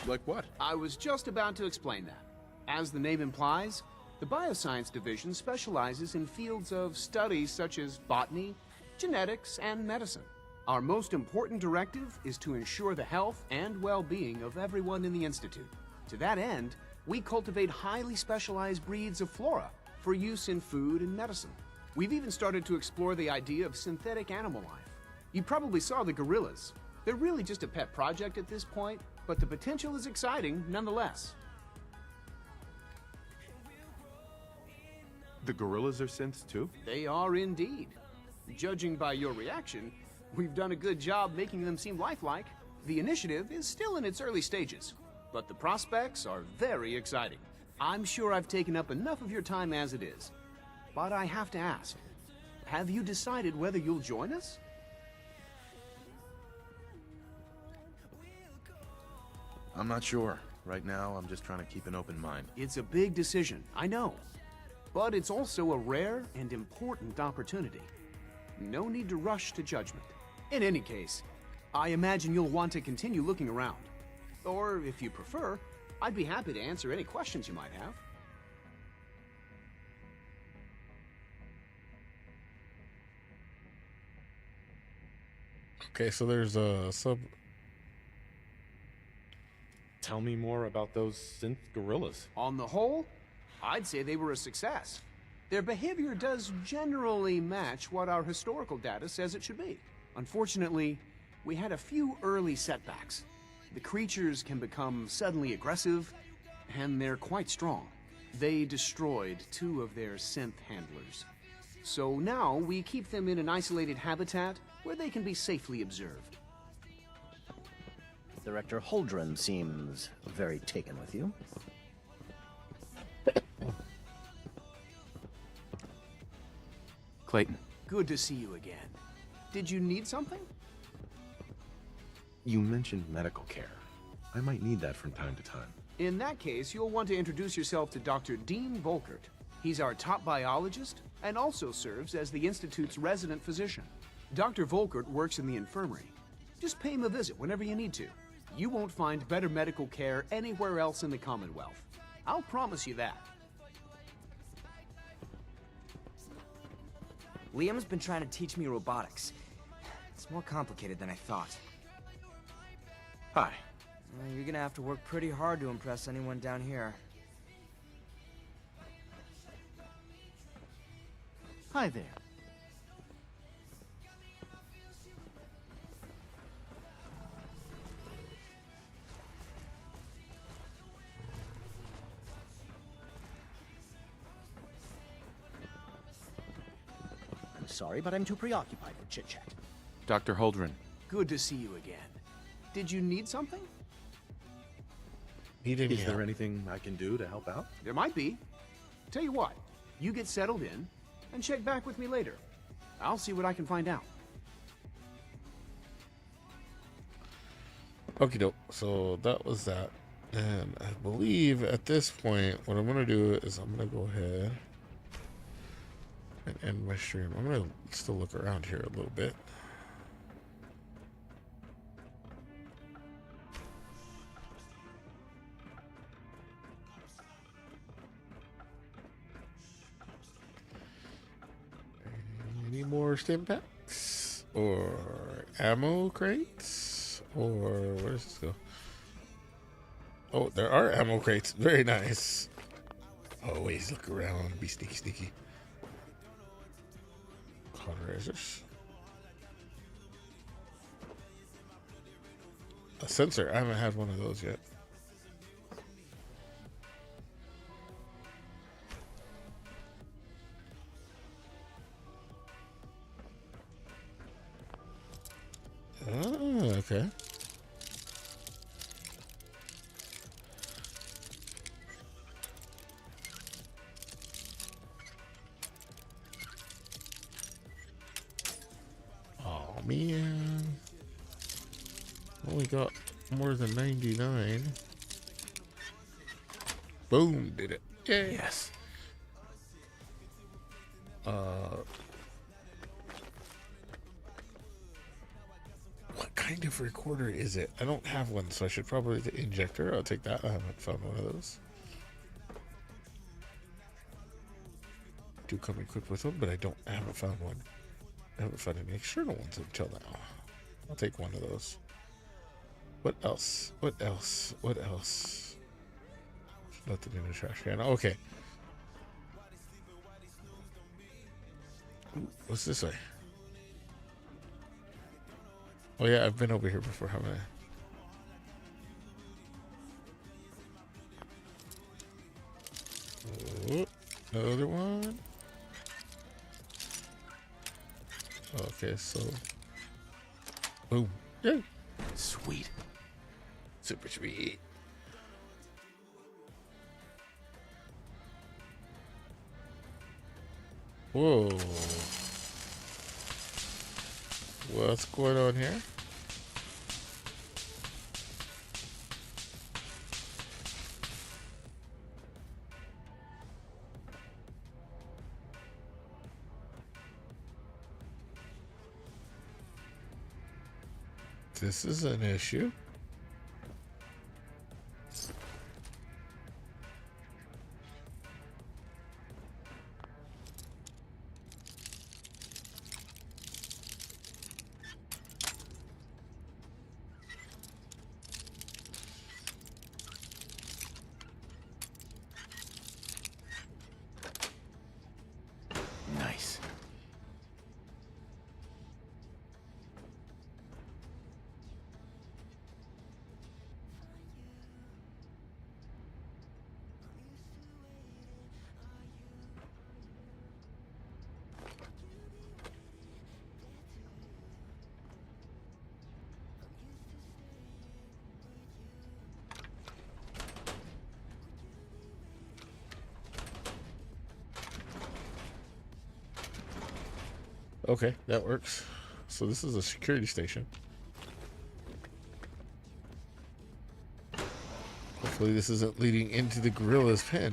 Like what? I was just about to explain that. As the name implies, the Bioscience Division specializes in fields of studies such as botany, genetics, and medicine. Our most important directive is to ensure the health and well-being of everyone in the Institute. To that end, we cultivate highly specialized breeds of flora for use in food and medicine. We've even started to explore the idea of synthetic animal life. You probably saw the gorillas. They're really just a pet project at this point, but the potential is exciting nonetheless. The gorillas are synths too? They are indeed. Judging by your reaction, we've done a good job making them seem lifelike. The initiative is still in its early stages, but the prospects are very exciting. I'm sure I've taken up enough of your time as it is, but I have to ask, have you decided whether you'll join us? I'm not sure. Right now, I'm just trying to keep an open mind. It's a big decision, I know, but it's also a rare and important opportunity. No need to rush to judgment. In any case, I imagine you'll want to continue looking around. Or, if you prefer, I'd be happy to answer any questions you might have. Okay, so there's a sub. Tell me more about those synth gorillas. On the whole, I'd say they were a success. Their behavior does generally match what our historical data says it should be. Unfortunately, we had a few early setbacks. The creatures can become suddenly aggressive, and they're quite strong. They destroyed 2 of their synth handlers. So now we keep them in an isolated habitat where they can be safely observed. Director Holdren seems very taken with you. Clayton. Good to see you again. Did you need something? You mentioned medical care. I might need that from time to time. In that case, you'll want to introduce yourself to Dr. Dean Volkert. He's our top biologist and also serves as the Institute's resident physician. Dr. Volkert works in the infirmary. Just pay him a visit whenever you need to. You won't find better medical care anywhere else in the Commonwealth. I'll promise you that. Liam's been trying to teach me robotics. It's more complicated than I thought. Hi. You're gonna have to work pretty hard to impress anyone down here. Hi there. sorry, but I'm too preoccupied for chit-chat. Dr. Holdren. Good to see you again. Did you need something? Is there anything I can do to help out? There might be. Tell you what, you get settled in, and check back with me later. I'll see what I can find out. Okie doke. So that was that. And I believe at this point, what I'm going to do is I'm going to go ahead and end my stream. I'm going to still look around here a little bit. Any more stim packs? Or ammo crates? Or where does this go? Oh, there are ammo crates. Very nice. Always look around. Be sneaky, sneaky. Cauterizers. A sensor. I haven't had one of those yet. Oh, okay. Oh man, only got more than 99. Boom, did it. Yay. Yes. What kind of recorder is it? I don't have one, so I should probably the injector. I'll take that. I haven't found one of those. Do come equipped with one, but I haven't found one. I haven't found any external ones until now. I'll take one of those. What else? What else? What else? There's nothing in the trash can. Okay. Ooh, what's this way? Oh yeah, I've been over here before, haven't I? Oh, another one. Okay, so boom. Yay. Sweet. Super sweet. Whoa. What's going on here? This is an issue. Nice. Okay, that works. So this is a security station. Hopefully this isn't leading into the gorilla's pen.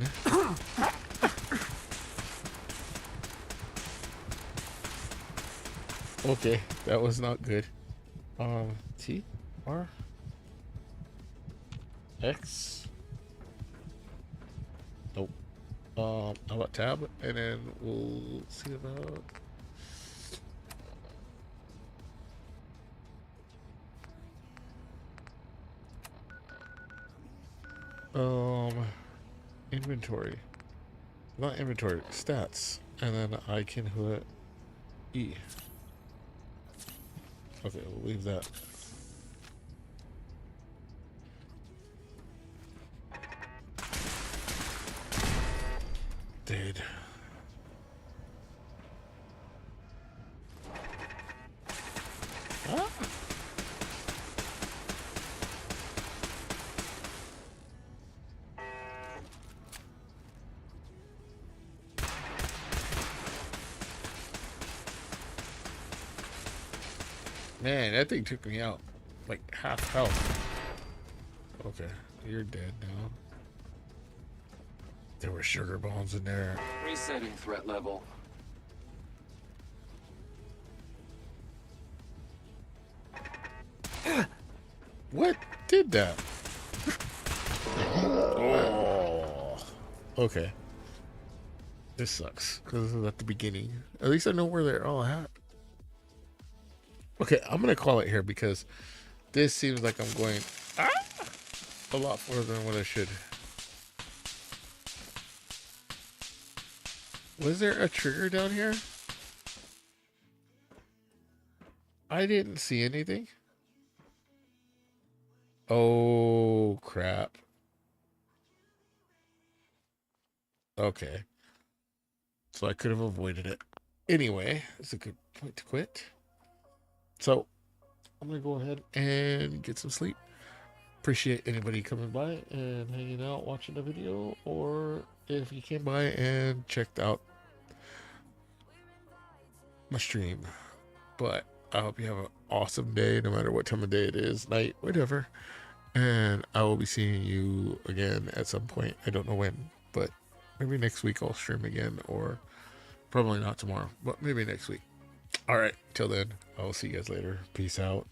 Okay, that was not good. T, R, X. Nope. How about tab? And then we'll see about... inventory. Not inventory, stats. And then I can hit E. Okay, we'll leave that. Dude. Man, that thing took me out. Like half health. Okay, you're dead now. There were sugar bombs in there. Resetting threat level. What did that? Oh. Okay. This sucks because this is at the beginning. At least I know where they're all at. Okay, I'm gonna call it here because this seems like I'm going a lot further than what I should. Was there a trigger down here? I didn't see anything. Oh, crap. Okay. So I could have avoided it. Anyway, it's a good point to quit. So I'm going to go ahead and get some sleep. Appreciate anybody coming by and hanging out, watching the video, or if you came by and checked out my stream. But I hope you have an awesome day, no matter what time of day it is, night, whatever. And I will be seeing you again at some point. I don't know when, but maybe next week I'll stream again, or probably not tomorrow, but maybe next week. All right, till then, I will see you guys later. Peace out.